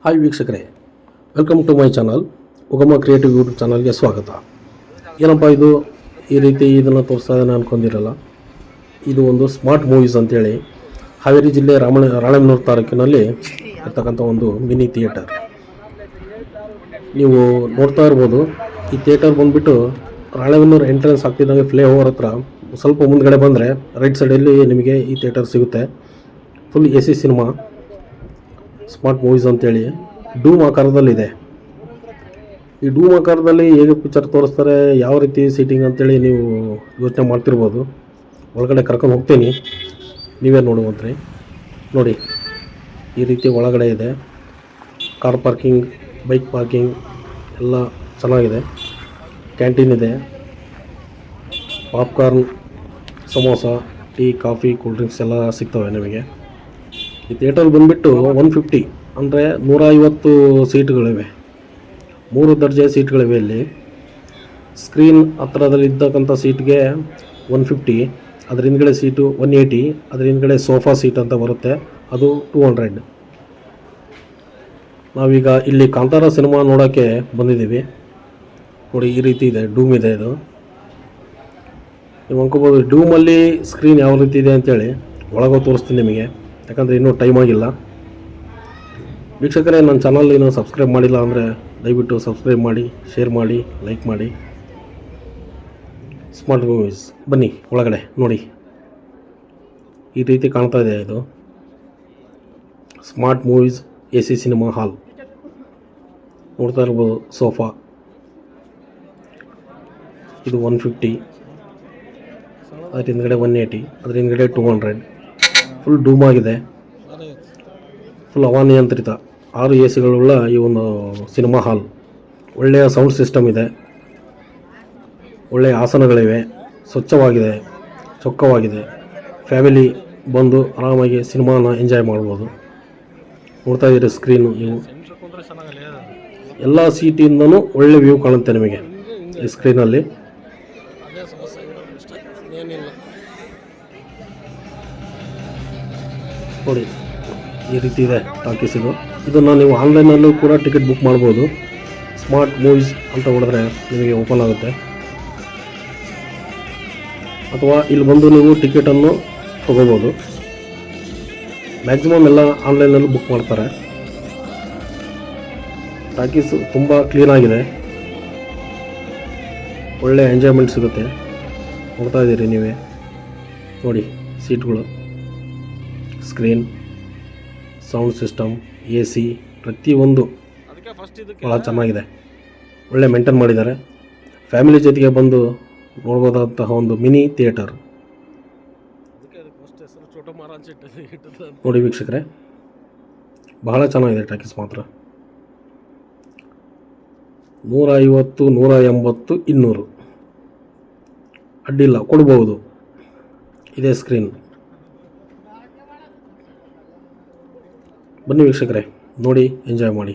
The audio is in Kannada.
ಹಾಯ್ ವೀಕ್ಷಕರೇ, ವೆಲ್ಕಮ್ ಟು ಮೈ ಚಾನಲ್. ಉಗಮ ಕ್ರಿಯೇಟಿವ್ ಯೂಟ್ಯೂಬ್ ಚಾನಲ್ಗೆ ಸ್ವಾಗತ. ಏನಪ್ಪ ಇದು ಈ ರೀತಿ ಇದನ್ನು ತೋರಿಸ್ತಾ ಇದ್ದಾನೆ ಅನ್ಕೊಂಡಿರಲ್ಲ. ಇದು ಒಂದು ಸ್ಮಾರ್ಟ್ ಮೂವೀಸ್ ಅಂತೇಳಿ ಹಾವೇರಿ ಜಿಲ್ಲೆ ರಾಣೆಬೆನ್ನೂರು ತಾಲೂಕಿನಲ್ಲಿ ಇರ್ತಕ್ಕಂಥ ಒಂದು ಮಿನಿ ಥಿಯೇಟರ್. ನೀವು ನೋಡ್ತಾ ಇರ್ಬೋದು, ಈ ಥಿಯೇಟರ್ ಬಂದುಬಿಟ್ಟು ರಾಣೆಬೆನ್ನೂರು ಎಂಟ್ರೆನ್ಸ್ ಆಗ್ತಿದ್ದಂಗೆ ಫ್ಲೈ ಓವರ್ ಹತ್ರ ಸ್ವಲ್ಪ ಮುಂದ್ಗಡೆ ಬಂದರೆ ರೈಟ್ ಸೈಡಲ್ಲಿ ನಿಮಗೆ ಈ ಥಿಯೇಟರ್ ಸಿಗುತ್ತೆ. Full AC cinema smart movies ಅಂತೇಳಿ ಡೂಮ್ ಆಕಾರದಲ್ಲಿದೆ. ಈ ಡೂಮ್ ಆಕಾರದಲ್ಲಿ ಹೇಗೆ ಪಿಕ್ಚರ್ ತೋರಿಸ್ತಾರೆ, ಯಾವ ರೀತಿ ಸೀಟಿಂಗ್ ಅಂತೇಳಿ ನೀವು ಯೋಚನೆ ಮಾಡ್ತಿರ್ಬೋದು. ಒಳಗಡೆ ಕರ್ಕೊಂಡು ಹೋಗ್ತೀನಿ, ನೀವೇ ನೋಡುವಂತ್ರಿ. ನೋಡಿ, ಈ ರೀತಿ ಒಳಗಡೆ ಇದೆ. ಕಾರ್ ಪಾರ್ಕಿಂಗ್, ಬೈಕ್ ಪಾರ್ಕಿಂಗ್ ಎಲ್ಲ ಚೆನ್ನಾಗಿದೆ. ಕ್ಯಾಂಟೀನ್ ಇದೆ. Popcorn, samosa, tea, coffee, cool drinks ಎಲ್ಲ ಸಿಗ್ತವೆ ನಿಮಗೆ. ಈ ಥಿಯೇಟರ್ ಬಂದುಬಿಟ್ಟು 150 ಅಂದರೆ 150 ಸೀಟ್ಗಳಿವೆ. 3 ದರ್ಜೆ ಸೀಟ್ಗಳಿವೆ. ಇಲ್ಲಿ ಸ್ಕ್ರೀನ್ ಹತ್ರದಲ್ಲಿದ್ದಕ್ಕಂಥ ಸೀಟ್ಗೆ 150, ಅದ್ರ ಹಿಂದ್ಗಡೆ ಸೀಟು 180, ಅದ್ರ ಹಿಂದ್ಗಡೆ ಸೋಫಾ ಸೀಟ್ ಅಂತ ಬರುತ್ತೆ, ಅದು 200. ನಾವೀಗ ಇಲ್ಲಿ ಕಾಂತಾರ ಸಿನಿಮಾ ನೋಡೋಕ್ಕೆ ಬಂದಿದ್ದೀವಿ. ನೋಡಿ, ಈ ರೀತಿ ಇದೆ. ಡೂಮ್ ಇದೆ. ಇದು ನೀವು ಅನ್ಕೋಬೋದು ಡೂಮಲ್ಲಿ ಸ್ಕ್ರೀನ್ ಯಾವ ರೀತಿ ಇದೆ ಅಂತೇಳಿ. ಒಳಗೆ ತೋರಿಸ್ತೀನಿ ನಿಮಗೆ, ಯಾಕಂದರೆ ಇನ್ನೂ ಟೈಮ್ ಆಗಿಲ್ಲ. ವೀಕ್ಷಕರೇ, ನನ್ನ ಚಾನಲ್ ಇನ್ನೂ ಸಬ್ಸ್ಕ್ರೈಬ್ ಮಾಡಿಲ್ಲ ಅಂದರೆ ದಯವಿಟ್ಟು ಸಬ್ಸ್ಕ್ರೈಬ್ ಮಾಡಿ, ಶೇರ್ ಮಾಡಿ, ಲೈಕ್ ಮಾಡಿ. ಸ್ಮಾರ್ಟ್ ಮೂವೀಸ್, ಬನ್ನಿ ಒಳಗಡೆ ನೋಡಿ. ಈ ರೀತಿ ಕಾಣ್ತಾ ಇದೆ. ಇದು smart movies AC cinema hall. ನೋಡ್ತಾ ಇರ್ಬೋದು. ಸೋಫಾ ಇದು 150, ಅದ್ರ ಹಿಂದ್ಗಡೆ 180, ಅದ್ರ ಹಿಂದ್ಗಡೆ 200. ಫುಲ್ ಡೂಮ್ ಆಗಿದೆ. ಫುಲ್ ಹವಾನಿಯಂತ್ರಿತ 6 AC ಈ ಒಂದು ಸಿನಿಮಾ ಹಾಲ್. ಒಳ್ಳೆಯ ಸೌಂಡ್ ಸಿಸ್ಟಮ್ ಇದೆ. ಒಳ್ಳೆಯ ಆಸನಗಳಿವೆ. ಸ್ವಚ್ಛವಾಗಿದೆ, ಚೊಕ್ಕವಾಗಿದೆ. ಫ್ಯಾಮಿಲಿ ಬಂದು ಆರಾಮಾಗಿ ಸಿನಿಮಾನ ಎಂಜಾಯ್ ಮಾಡ್ಬೋದು. ನೋಡ್ತಾ ಇದ್ದೀರಿ ಸ್ಕ್ರೀನು. ನೀವು ಎಲ್ಲ ಸೀಟಿಂದನೂ ಒಳ್ಳೆ ವ್ಯೂ ಕಾಣುತ್ತೆ ನಿಮಗೆ ಈ ಸ್ಕ್ರೀನಲ್ಲಿ. ನೋಡಿ, ಈ ರೀತಿ ಇದೆ ಟಾಕೀಸ್. ಇದನ್ನು ನೀವು ಆನ್ಲೈನಲ್ಲೂ ಕೂಡ ಟಿಕೆಟ್ ಬುಕ್ ಮಾಡ್ಬೋದು. ಸ್ಮಾರ್ಟ್ ಮೂವೀಸ್ ಅಂತ ಹೊಡೆದ್ರೆ ನಿಮಗೆ ಓಪನ್ ಆಗುತ್ತೆ. ಅಥವಾ ಇಲ್ಲಿ ಬಂದು ನೀವು ಟಿಕೆಟನ್ನು ತೊಗೋಬೋದು. ಮ್ಯಾಕ್ಸಿಮಮ್ ಎಲ್ಲ ಆನ್ಲೈನಲ್ಲೂ ಬುಕ್ ಮಾಡ್ತಾರೆ. ಟಾಕೀಸ್ ತುಂಬ ಕ್ಲೀನಾಗಿದೆ. ಒಳ್ಳೆ ಎಂಜಾಯ್ಮೆಂಟ್ ಸಿಗುತ್ತೆ. ನೋಡ್ತಾ ಇದ್ದೀರಿ ನೀವೇ. ನೋಡಿ, ಸೀಟ್ಗಳು, ಸ್ಕ್ರೀನ್, ಸೌಂಡ್ ಸಿಸ್ಟಮ್, AC ಪ್ರತಿಯೊಂದು ಭಾಳ ಚೆನ್ನಾಗಿದೆ. ಒಳ್ಳೆ ಮೇಂಟೈನ್ ಮಾಡಿದ್ದಾರೆ. ಫ್ಯಾಮಿಲಿ ಜೊತೆಗೆ ಬಂದು ನೋಡ್ಬೋದಂತಹ ಒಂದು ಮಿನಿ ಥಿಯೇಟರ್. ನೋಡಿ ವೀಕ್ಷಕರೇ, ಬಹಳ ಚೆನ್ನಾಗಿದೆ ಟಾಕೀಸ್ ಮಾತ್ರ. 150, 180, 200 ಅಡ್ಡಿಲ್ಲ, ಕೊಡ್ಬೋದು. ಇದೇ ಸ್ಕ್ರೀನ್. ಬನ್ನಿ ವೀಕ್ಷಕರೇ, ನೋಡಿ, ಎಂಜಾಯ್ ಮಾಡಿ.